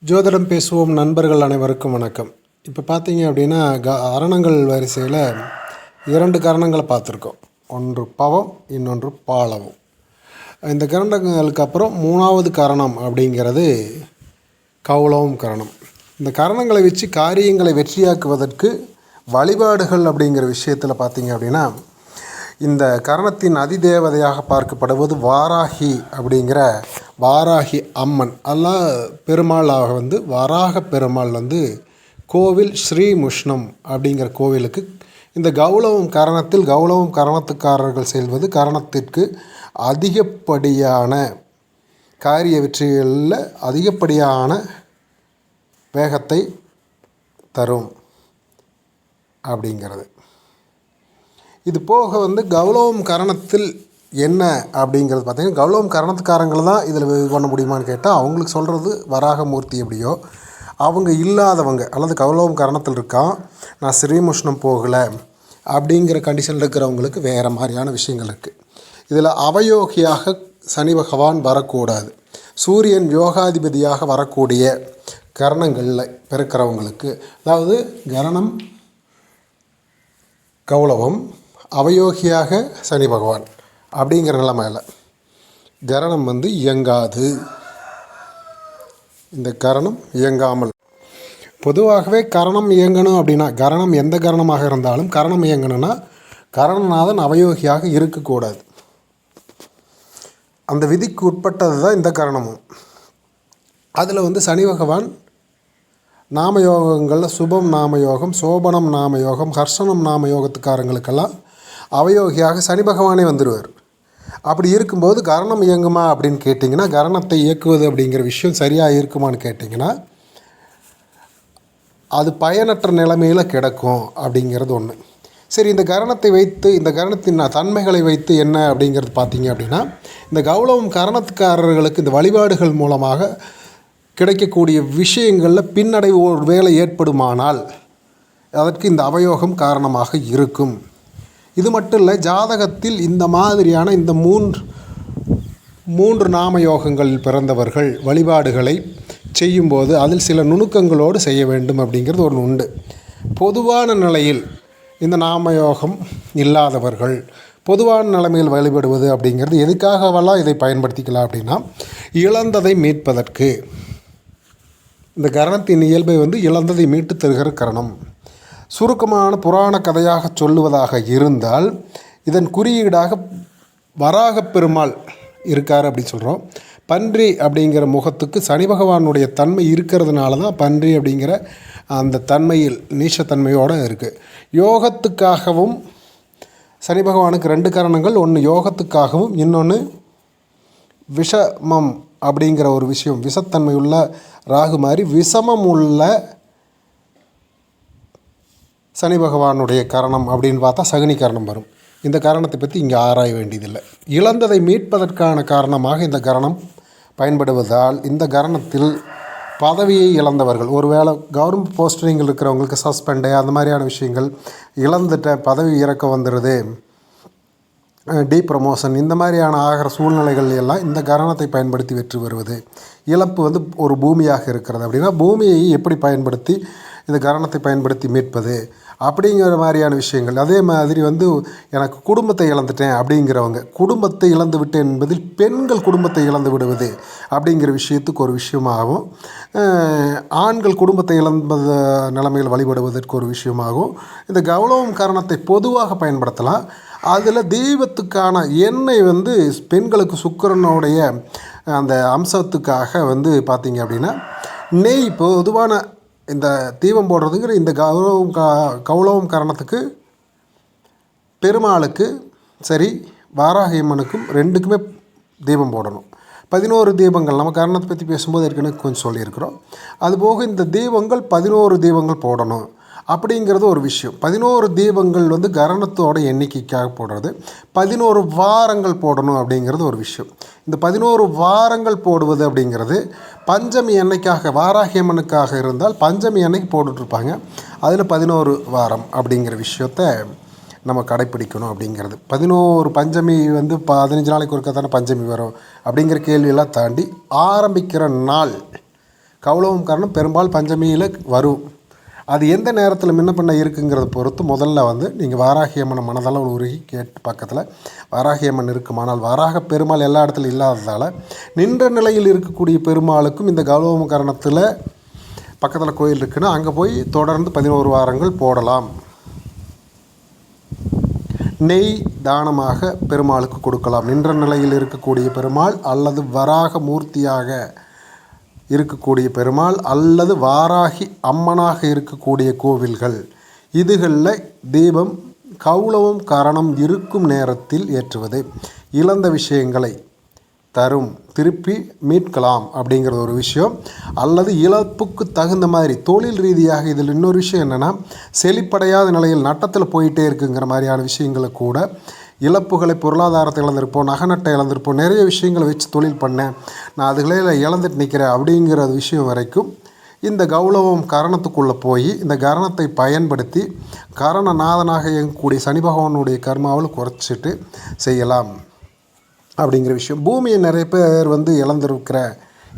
ஜோதிடம் பேசுவோம் நண்பர்கள் அனைவருக்கும் வணக்கம். இப்போ பார்த்தீங்க அப்படின்னா கரணங்கள் வரிசையில் 2 கரணங்களை பார்த்துருக்கோம். ஒன்று பவம், இன்னொன்று பாலவம். இந்த கரணங்களுக்கு அப்புறம் 3வது கரணம் அப்படிங்கிறது கௌளவம் கரணம். இந்த கரணங்களை வச்சு காரியங்களை வெற்றியாக்குவதற்கு வழிபாடுகள் அப்படிங்கிற விஷயத்தில் பார்த்தீங்க அப்படின்னா இந்த கரணத்தின் அதிதேவதையாக பார்க்கப்படுவது வாராகி அப்படிங்கிற வாராகி அம்மன். அதெல்லாம் பெருமாளாக வாராக பெருமாள் கோவில் ஸ்ரீமுஷ்ணம் அப்படிங்கிற கோவிலுக்கு இந்த கௌளவம் கரணத்துக்காரர்கள் செல்வது கரணத்திற்கு அதிகப்படியான காரிய வெற்றிகளில் அதிகப்படியான வேகத்தை தரும் அப்படிங்கிறது. இது போக கௌளவம் கரணத்தில் என்ன அப்படிங்கிறது பார்த்திங்கன்னா, கௌளவம் கரணத்துக்காரங்கள் தான் இதில் இது பண்ண முடியுமான்னு கேட்டால் அவங்களுக்கு சொல்கிறது வராகமூர்த்தி எப்படியோ, அவங்க இல்லாதவங்க அல்லது கௌளவம் கரணத்தில் இருக்கான் நான் ஸ்ரீமுஷ்ணம் போகலை அப்படிங்கிற கண்டிஷனில் இருக்கிறவங்களுக்கு வேறு மாதிரியான விஷயங்கள் இருக்குது. இதில் அவயோகியாக சனி பகவான் வரக்கூடாது. சூரியன் யோகாதிபதியாக வரக்கூடிய கரணங்களில் பிறக்கிறவங்களுக்கு, அதாவது கரணம் கௌளவம், அவயோகியாக சனி பகவான் அப்படிங்கிற நிலைமையில் கரணம் இயங்காது. இந்த கரணம் இயங்காமல் பொதுவாகவே கரணம் இயங்கணும் அப்படின்னா, கரணம் எந்த கரணமாக இருந்தாலும் கரணம் இயங்கணும்னா கரணநாதன் அவயோகியாக இருக்கக்கூடாது. அந்த விதிக்கு உட்பட்டது தான் இந்த கரணமும். அதில் சனி பகவான் நாமயோகங்களில் சுபம் நாமயோகம், சோபனம் நாமயோகம், ஹர்ஷனம் நாமயோகத்துக்காரங்களுக்கெல்லாம் அவயோகியாக சனி பகவானே வந்துடுவார். அப்படி இருக்கும்போது கரணம் இயங்குமா அப்படின்னு கேட்டிங்கன்னா, கரணத்தை இயக்குவது அப்படிங்கிற விஷயம் சரியாக இருக்குமான்னு கேட்டிங்கன்னா அது பயனற்ற நிலைமையில் கிடக்கும் அப்படிங்கிறது ஒன்று. சரி, இந்த கரணத்தை வைத்து இந்த கரணத்தின் தன்மைகளை வைத்து என்ன அப்படிங்கிறது பார்த்தீங்க அப்படின்னா, இந்த கௌளவம் கரணத்துக்காரர்களுக்கு இந்த வழிபாடுகள் மூலமாக கிடைக்கக்கூடிய விஷயங்களில் பின்னடைவு ஒரு வேலை ஏற்படுமானால் அதற்கு இந்த அவயோகம் காரணமாக இருக்கும். இது மட்டும் இல்லை, ஜாதகத்தில் இந்த மாதிரியான இந்த மூன்று நாமயோகங்களில் பிறந்தவர்கள் வழிபாடுகளை செய்யும்போது அதில் சில நுணுக்கங்களோடு செய்ய வேண்டும் அப்படிங்கிறது ஒன்று உண்டு. பொதுவான நிலையில் இந்த நாமயோகம் இல்லாதவர்கள் பொதுவான நிலைமையில் வழிபடுவது அப்படிங்கிறது எதுக்காகவெல்லாம் இதை பயன்படுத்திக்கலாம் அப்படின்னா, இழந்ததை மீட்பதற்கு. இந்த கரணத்தின் இயல்பை இழந்ததை மீட்டு தருகிற கரணம். சுருக்கமான புராண கதையாக சொல்லுவதாக இருந்தால் இதன் குறியீடாக வராக பெருமாள் இருக்கார் அப்படின்னு சொல்கிறோம். பன்றி அப்படிங்கிற முகத்துக்கு சனி பகவானுடைய தன்மை இருக்கிறதுனால தான் பன்றி அப்படிங்கிற அந்த தன்மையில் நீச்சத்தன்மையோடு இருக்குது. யோகத்துக்காகவும் சனி பகவானுக்கு 2 கரணங்கள், ஒன்று யோகத்துக்காகவும் இன்னொன்று விஷமம் அப்படிங்கிற ஒரு விஷயம். விஷத்தன்மை உள்ள ராகு மாதிரி விஷமம் உள்ள சனி பகவானுடைய கரணம் அப்படின்னு பார்த்தா சகுனி கரணம் வரும். இந்த காரணத்தை பற்றி இங்கே ஆராய வேண்டியதில்லை. இழந்ததை மீட்பதற்கான காரணமாக இந்த கரணம் பயன்படுவதால் இந்த கரணத்தில் பதவியை இழந்தவர்கள், ஒருவேளை கவர்மெண்ட் போஸ்டிங்கில் இருக்கிறவங்களுக்கு சஸ்பெண்டு அந்த மாதிரியான விஷயங்கள், இழந்துட்ட பதவி இறக்க வந்துடுது, ப்ரமோஷன் இந்த மாதிரியான ஆகிற சூழ்நிலைகள் எல்லாம் இந்த கரணத்தை பயன்படுத்தி வெற்றி வருவது. இழப்பு ஒரு பூமியாக இருக்கிறது அப்படின்னா பூமியை எப்படி பயன்படுத்தி இந்த கரணத்தை பயன்படுத்தி மீட்பது அப்படிங்கிற மாதிரியான விஷயங்கள். அதே மாதிரி எனக்கு குடும்பத்தை இழந்துட்டேன் அப்படிங்கிறவங்க, குடும்பத்தை இழந்து விட்டேன் என்பதில் பெண்கள் குடும்பத்தை இழந்து விடுவது அப்படிங்கிற விஷயத்துக்கு ஒரு விஷயமாகவும், ஆண்கள் குடும்பத்தை இழந்த நிலைமையில் வழிபடுவதற்கு ஒரு விஷயமாகவும் இந்த கௌளவம் கரணத்தை பொதுவாக பயன்படுத்தலாம். அதில் தெய்வத்துக்கான எண்ணெய் பெண்களுக்கு சுக்கிரனுடைய அந்த அம்சத்துக்காக பார்த்திங்க அப்படின்னா நெய் பொதுவான இந்த தீபம் போடுறதுங்கிற இந்த கௌளவம் கரணத்துக்கு பெருமாளுக்கு சரி வாராகி அம்மனுக்கும் 2க்குமே தீபம் போடணும். 11 தீபங்கள் நம்ம கரணத்தை பற்றி பேசும்போது ஏற்கனவே கொஞ்சம் சொல்லியிருக்கிறோம். அதுபோக இந்த தீபங்கள் 11 தீபங்கள் போடணும் அப்படிங்கிறது ஒரு விஷயம். 11 தீபங்கள் கரணத்தோட எண்ணிக்கைக்காக போடுறது, 11 வாரங்கள் போடணும் அப்படிங்கிறது ஒரு விஷயம். இந்த 11 வாரங்கள் போடுவது அப்படிங்கிறது பஞ்சமி அன்னைக்காக வாராகி அம்மனுக்காக இருந்தால் பஞ்சமி அன்னைக்கு போட்டுட்ருப்பாங்க. அதில் 11 வாரம் அப்படிங்கிற விஷயத்தை நம்ம கடைப்பிடிக்கணும் அப்படிங்கிறது. 11 பஞ்சமி 15 நாளைக்கு ஒருக்கா தானே பஞ்சமி வரும் அப்படிங்கிற கேள்வியெல்லாம் தாண்டி ஆரம்பிக்கிற நாள் கௌளவம் கரணம் பெரும்பாலும் பஞ்சமியில் வரும். அது எந்த நேரத்தில் முன்ன பின்ன இருக்குங்கிறத பொறுத்து முதல்ல வந்து நீங்கள் வாராகி அம்மனை மனதளவு உருகி கேட்டு பக்கத்தில் வாராகி அம்மன் இருக்குமானால், வாராக பெருமாள் எல்லா இடத்துலையும் இல்லாததால் நின்ற நிலையில் இருக்கக்கூடிய பெருமாளுக்கும் இந்த கௌளவம் கரணத்தில் பக்கத்தில் கோயில் இருக்குன்னா அங்கே போய் தொடர்ந்து 11 வாரங்கள் போடலாம். நெய் தானமாக பெருமாளுக்கு கொடுக்கலாம். நின்ற நிலையில் இருக்கக்கூடிய பெருமாள் அல்லது வராக மூர்த்தியாக இருக்கக்கூடிய பெருமாள் அல்லது வாராகி அம்மனாக இருக்கக்கூடிய கோவில்கள் இதுகளில் தீபம் கௌளவம் கரணம் இருக்கும் நேரத்தில் ஏற்றுவது இழந்த விஷயங்களை தரும், திருப்பி மீட்கலாம் அப்படிங்கிற ஒரு விஷயம். அல்லது இழப்புக்கு தகுந்த மாதிரி தொழில் ரீதியாக இதில் இன்னொரு விஷயம் என்னென்னா, செழிப்படையாத நிலையில் நட்டத்தில் போயிட்டே இருக்குங்கிற மாதிரியான விஷயங்களை கூட இழப்புகளை, பொருளாதாரத்தை இழந்திருப்போம், நகநட்டை இழந்திருப்போம், நிறைய விஷயங்களை வச்சு தொழில் பண்ணேன், நான் அதுகளே இழந்துட்டு நிற்கிறேன் அப்படிங்கிற விஷயம் வரைக்கும் இந்த கௌளவம் கரணத்துக்குள்ளே போய் இந்த கரணத்தை பயன்படுத்தி கரணநாதனாக இயங்கக்கூடிய சனி பகவானுடைய கர்மாவில் குறைச்சிட்டு செய்யலாம் அப்படிங்கிற விஷயம். பூமியை நிறைய பேர் வந்து இழந்திருக்கிற,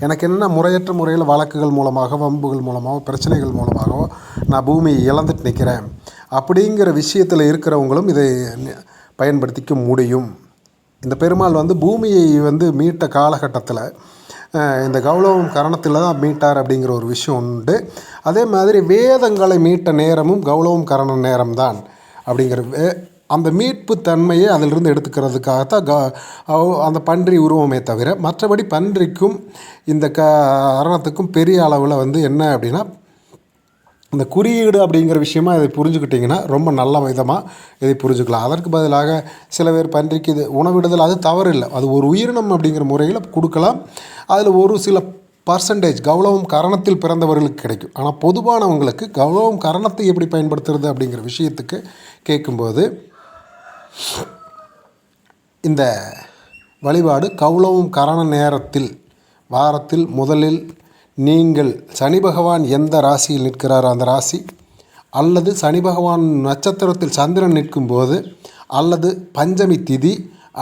எனக்கு என்ன முறையற்ற முறையில் வழக்குகள் மூலமாக, வம்புகள் மூலமாக, பிரச்சனைகள் மூலமாகவோ நான் பூமியை இழந்துட்டு நிற்கிறேன் அப்படிங்கிற விஷயத்தில் இருக்கிறவங்களும் இதை பயன்படுத்திக்க முடியும். இந்த பெருமாள் வந்து பூமியை வந்து மீட்ட காலகட்டத்தில் இந்த கௌளவம் கரணத்தில் தான் மீட்டார் அப்படிங்கிற ஒரு விஷயம் உண்டு. அதே மாதிரி வேதங்களை மீட்ட நேரமும் கௌளவம் கரண நேரம்தான் அப்படிங்கிற அந்த மீட்பு தன்மையை அதிலிருந்து எடுத்துக்கிறதுக்காகத்தான் அந்த பன்றி உருவமே தவிர, மற்றபடி பன்றிக்கும் இந்த கரணத்துக்கும் பெரிய அளவில் வந்து என்ன அப்படின்னா, இந்த குறியீடு அப்படிங்கிற விஷயமா இதை புரிஞ்சுக்கிட்டிங்கன்னா ரொம்ப நல்ல விதமாக இதை புரிஞ்சுக்கலாம். அதற்கு பதிலாக சில பேர் பன்றிக்கு இது உணவிடுதல், அது தவறு இல்லை, அது ஒரு உயிரினம் அப்படிங்கிற முறையில் கொடுக்கலாம். அதில் ஒரு சில பர்சன்டேஜ் கௌளவம் கரணத்தில் பிறந்தவர்களுக்கு கிடைக்கும். ஆனால் பொதுவானவங்களுக்கு கௌளவம் கரணத்தை எப்படி பயன்படுத்துறது அப்படிங்கிற விஷயத்துக்கு கேட்கும்போது இந்த வழிபாடு கௌளவம் கரண நேரத்தில் வாரத்தில் முதலில் நீங்கள் சனி பகவான் எந்த ராசியில் நிற்கிறாரோ அந்த ராசி, அல்லது சனி பகவான் நட்சத்திரத்தில் சந்திரன் நிற்கும்போது, அல்லது பஞ்சமி திதி,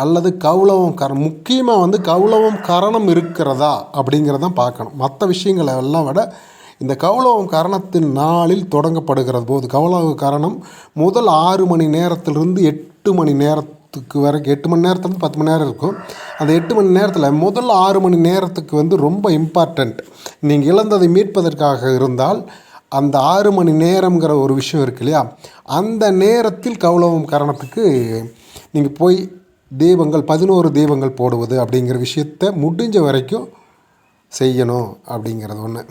அல்லது கௌளவம் கரணம், முக்கியமாக வந்து கௌளவம் கரணம் இருக்கிறதா அப்படிங்கிறதான் பார்க்கணும். மற்ற விஷயங்களை எல்லாம் விட இந்த கௌளவம் கரணத்தின் நாளில் தொடங்கப்படுகிறது போது, கௌளவ கரணம் முதல் 6 மணி நேரத்திலிருந்து 8 மணி நேரத்துக்கு வரைக்கும், 8 மணி நேரத்துலேருந்து 10 மணி நேரம் இருக்கும். அந்த 8 மணி நேரத்தில் முதல் 6 மணி நேரத்துக்கு வந்து ரொம்ப இம்பார்ட்டண்ட். நீங்கள் இழந்ததை மீட்பதற்காக இருந்தால் அந்த 6 மணி நேரங்கிற ஒரு விஷயம் இருக்கு இல்லையா, அந்த நேரத்தில் கௌளவம் கரணத்துக்கு நீங்கள் போய் தீபங்கள் 11 தீபங்கள் போடுவது அப்படிங்கிற விஷயத்தை முடிஞ்ச வரைக்கும் செய்யணும் அப்படிங்கிறது ஒன்று.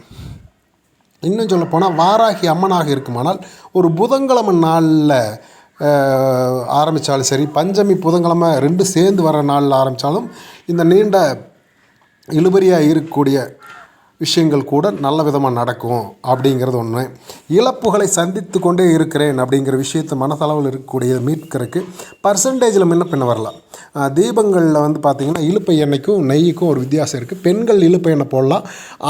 இன்னும் சொல்லப்போனால் வாராகி அம்மனாக இருக்குமானால் ஒரு புதன்கிழமை நாளில் ஆரம்பித்தாலும் சரி, பஞ்சமி புதன்கிழமை 2 சேர்ந்து வர நாளில் ஆரம்பித்தாலும் இந்த நீண்ட இழுபறியாக இருக்கக்கூடிய விஷயங்கள் கூட நல்ல விதமாக நடக்கும் அப்படிங்கிறது ஒன்று. இழப்புகளை சந்தித்து கொண்டே இருக்கிறேன் அப்படிங்கிற விஷயத்தை மனதளவில் இருக்கக்கூடிய மீட்கிறதுக்கு பர்சன்டேஜில் முன்ன பின்ன வரலாம். தீபங்களில் வந்து பார்த்திங்கன்னா இழுப்பை எண்ணெய்க்கும் நெய்யுக்கும் ஒரு வித்தியாசம் இருக்குது. பெண்கள் இழுப்பை எண்ணெய் போடலாம்,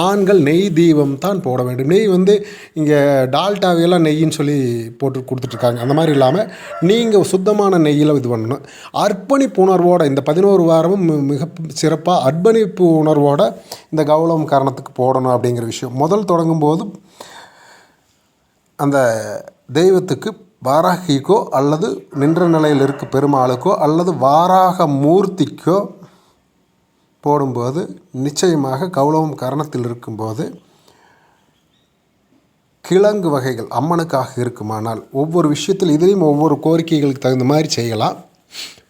ஆண்கள் நெய் தீபம் தான் போட வேண்டும். நெய் வந்து இங்கே டால்டாவையெல்லாம் நெய்யின்னு சொல்லி போட்டு கொடுத்துட்ருக்காங்க. அந்த மாதிரி இல்லாமல் நீங்கள் சுத்தமான நெய்யில் இது பண்ணணும். அர்ப்பணிப்பு உணர்வோடு இந்த 11 வாரமும் மிக சிறப்பாக அர்ப்பணிப்பு உணர்வோடு இந்த கௌளவம் கரணத்துக்கு போடணும் அப்படிங்கிற விஷயம். முதல் தொடங்கும்போது அந்த தெய்வத்துக்கு வாராகிக்கோ அல்லது நின்ற நிலையில் இருக்க பெருமாளுக்கோ அல்லது வாராக மூர்த்திக்கோ போடும்போது நிச்சயமாக கௌளவம் கரணத்தில் இருக்கும்போது கிழங்கு வகைகள் அம்மனுக்காக இருக்குமானால் ஒவ்வொரு விஷயத்தில் இதுலேயும் ஒவ்வொரு கோரிக்கைகளுக்கு தகுந்த மாதிரி செய்யலாம்.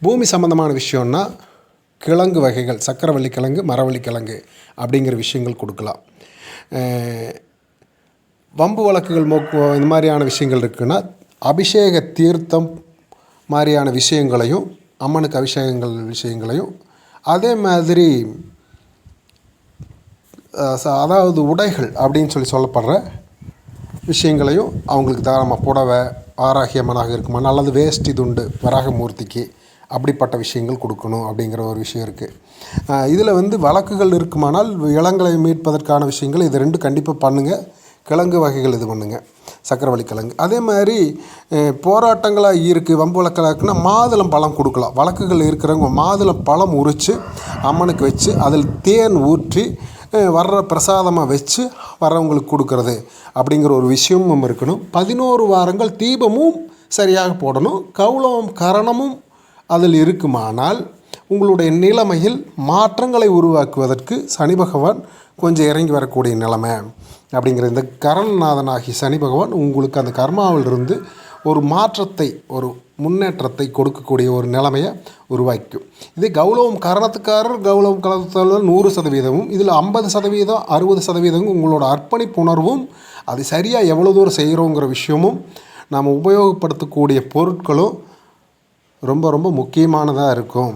பூமி சம்பந்தமான விஷயம்னா கிழங்கு வகைகள், சக்கரவள்ளி கிழங்கு, மரவள்ளி கிழங்கு அப்படிங்கிற விஷயங்கள் கொடுக்கலாம். வம்பு வழக்குகள் இந்த மாதிரியான விஷயங்கள் இருக்குன்னா அபிஷேக தீர்த்தம் மாதிரியான விஷயங்களையும், அம்மனுக்கு அபிஷேகங்கள் விஷயங்களையும், அதே மாதிரி அதாவது உடைகள் அப்படின்னு சொல்லப்படுற விஷயங்களையும் அவங்களுக்கு தாராளமாக புடவை வாராகி அம்மனாக இருக்குமா, அல்லது வேஷ்டி துண்டு வராகமூர்த்திக்கு அப்படிப்பட்ட விஷயங்கள் கொடுக்கணும் அப்படிங்கிற ஒரு விஷயம் இருக்குது. இதில் வந்து வழக்குகள் இருக்குமானால் இளங்களை மீட்பதற்கான விஷயங்கள் இது 2 கண்டிப்பாக பண்ணுங்கள். கிழங்கு வகைகள் இது பண்ணுங்கள், சக்கரவள்ளி கிழங்கு. அதே மாதிரி போராட்டங்களாக இருக்குது, வம்பு வழக்கெல்லாக்குன்னா மாதுளம் பழம் கொடுக்கலாம். வழக்குகள் இருக்கிறவங்க மாதுளம் பழம் உரித்து அம்மனுக்கு வச்சு அதில் தேன் ஊற்றி வர்ற பிரசாதமாக வச்சு வர்றவங்களுக்கு கொடுக்கறது அப்படிங்கிற ஒரு விஷயமும் இருக்கணும். 11 வாரங்கள் தீபமும் சரியாக போடணும். கௌளவம் கரணமும் அதில் இருக்குமானால் உங்களுடைய நிலைமையில் மாற்றங்களை உருவாக்குவதற்கு சனி பகவான் கொஞ்சம் இறங்கி வரக்கூடிய நிலைமை அப்படிங்கிற இந்த கரணநாதனாகி சனி பகவான் உங்களுக்கு அந்த கர்மாவிலிருந்து ஒரு மாற்றத்தை, ஒரு முன்னேற்றத்தை கொடுக்கக்கூடிய ஒரு நிலைமையை உருவாக்கும். இதே கௌளவம் கரணத்துக்காரர் கௌளவம் கலத்தாளர் 100%, இதில் 50%, 60% உங்களோட அர்ப்பணிப்புணர்வும் அது சரியாக எவ்வளோ தூரம் செய்கிறோங்கிற விஷயமும் நாம் உபயோகப்படுத்தக்கூடிய பொருட்களும் ரொம்ப ரொம்ப முக்கியமானதாக இருக்கும்.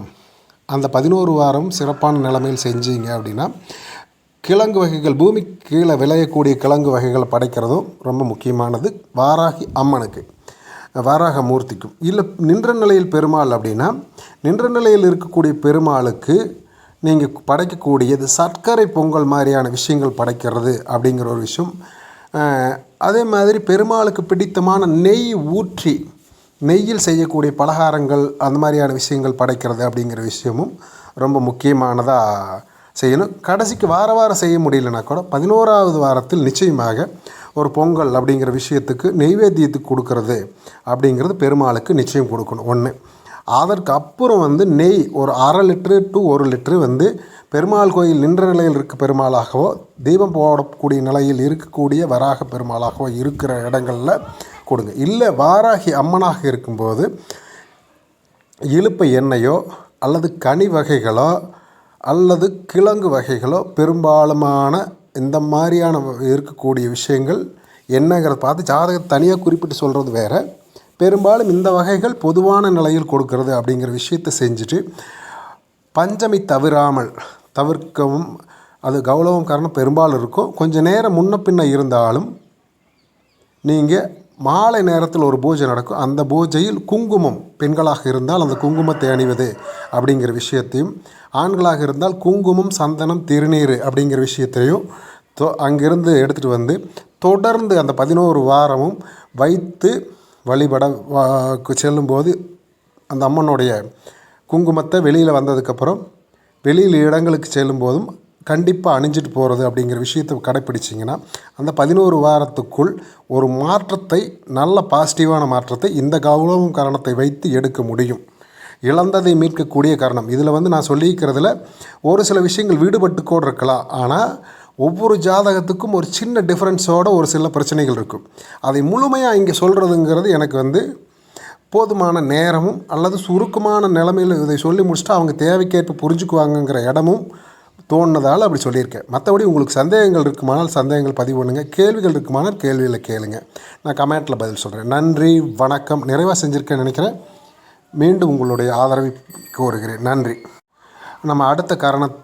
அந்த 11 வாரம் சிறப்பான நிலைமையில் செஞ்சீங்க அப்படின்னா கிழங்கு வகைகள், பூமி கீழே விளையக்கூடிய கிழங்கு வகைகளை படைக்கிறதும் ரொம்ப முக்கியமானது. வாராகி அம்மனுக்கு, வாராக மூர்த்திக்கும். இல்லை நின்ற நிலையில் பெருமாள் அப்படின்னா நின்ற நிலையில் இருக்கக்கூடிய பெருமாளுக்கு நீங்கள் படைக்கக்கூடியது சர்க்கரை பொங்கல் மாதிரியான விஷயங்கள் படைக்கிறது அப்படிங்கிற ஒரு விஷயம். அதே மாதிரி பெருமாளுக்கு பிடித்தமான நெய் ஊற்றி நெய்யில் செய்யக்கூடிய பலகாரங்கள் அந்த மாதிரியான விஷயங்கள் படைக்கிறது அப்படிங்கிற விஷயமும் ரொம்ப முக்கியமானதாக செய்யணும். கடைசிக்கு வாரம் செய்ய முடியலனா கூட 11வது வாரத்தில் நிச்சயமாக ஒரு பொங்கல் அப்படிங்கிற விஷயத்துக்கு நெய்வேத்தியத்துக்கு கொடுக்கறது அப்படிங்கிறது பெருமாளுக்கு நிச்சயம் கொடுக்கணும். ஒன்று. அதற்கு அப்புறம் நெய் ஒரு 1/2 லிட்ரு to 1 லிட்ரு பெருமாள் கோயில் நின்ற நிலையில் இருக்க பெருமாளாகவோ தீபம் போடக்கூடிய நிலையில் இருக்கக்கூடிய வராக பெருமாளாகவோ இருக்கிற இடங்களில் கொடுங்க. இல்லை வாராகி அம்மனாக இருக்கும்போது இலுப்பை எண்ணெயோ அல்லது கனி வகைகளோ அல்லது கிழங்கு வகைகளோ பெரும்பாலுமான இந்த மாதிரியான இருக்கக்கூடிய விஷயங்கள் என்னங்கிறத பார்த்து ஜாதகத்தை தனியாக குறிப்பிட்டு சொல்கிறது வேறு. பெரும்பாலும் இந்த வகைகள் பொதுவான நிலையில் கொடுக்கறது அப்படிங்கிற விஷயத்தை செஞ்சுட்டு பஞ்சமி தவிர்க்கவும். அது கௌளவம் காரணம் பெரும்பாலும் இருக்கும். கொஞ்சம் நேரம் முன்ன பின்ன இருந்தாலும் நீங்கள் மாலை நேரத்தில் ஒரு பூஜை நடக்கும். அந்த பூஜையில் குங்குமம், பெண்களாக இருந்தால் அந்த குங்குமத்தை அணிவது அப்படிங்கிற விஷயத்தையும், ஆண்களாக இருந்தால் குங்குமம், சந்தனம், திருநீர் அப்படிங்கிற விஷயத்தையும் அங்கிருந்து எடுத்துகிட்டு தொடர்ந்து அந்த 11 வாரமும் வைத்து வழிபட செல்லும்போது அந்த அம்மனுடைய குங்குமத்தை வெளியில் வந்ததுக்கப்புறம் வெளியில் இடங்களுக்கு செல்லும்போதும் கண்டிப்பாக அணிஞ்சிட்டு போகிறது அப்படிங்கிற விஷயத்தை கடைப்பிடிச்சிங்கன்னா அந்த 11 வாரத்துக்குள் ஒரு மாற்றத்தை, நல்ல பாசிட்டிவான மாற்றத்தை இந்த கௌளவம் காரணத்தை வைத்து எடுக்க முடியும். இழந்ததை மீட்கக்கூடிய காரணம் இதில் நான் சொல்லிக்கிறதுல ஒரு சில விஷயங்கள் விடுபட்டு கூட இருக்கலாம். ஆனால் ஒவ்வொரு ஜாதகத்துக்கும் ஒரு சின்ன டிஃப்ரென்ஸோடு ஒரு சில பிரச்சனைகள் இருக்கும். அதை முழுமையாக இங்கே சொல்கிறதுங்கிறது எனக்கு போதுமான நேரமும் அல்லது சுருக்கமான நிலைமையில் இதை சொல்லி முடிச்சுட்டு அவங்க தேவைக்கேற்ப புரிஞ்சுக்குவாங்கங்கிற இடமும் தோணுனதால் அப்படி சொல்லியிருக்கேன். மற்றபடி உங்களுக்கு சந்தேகங்கள் இருக்குமானால் சந்தேகங்கள் பதிவு பண்ணுங்கள். கேள்விகள் இருக்குமானால் கேள்வியில் கேளுங்க. நான் கமெண்ட்டில் பதில் சொல்கிறேன். நன்றி, வணக்கம். நிறைவாக செஞ்சுருக்கேன்னு நினைக்கிறேன். மீண்டும் உங்களுடைய ஆதரவை கோருகிறேன். நன்றி. நம்ம அடுத்த காரணம்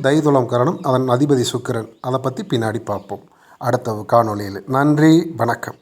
தைதுளம் காரணம், அதன் அதிபதி சுக்கிரன். அதை பற்றி பின்னாடி பார்ப்போம் அடுத்த காணொளியில். நன்றி, வணக்கம்.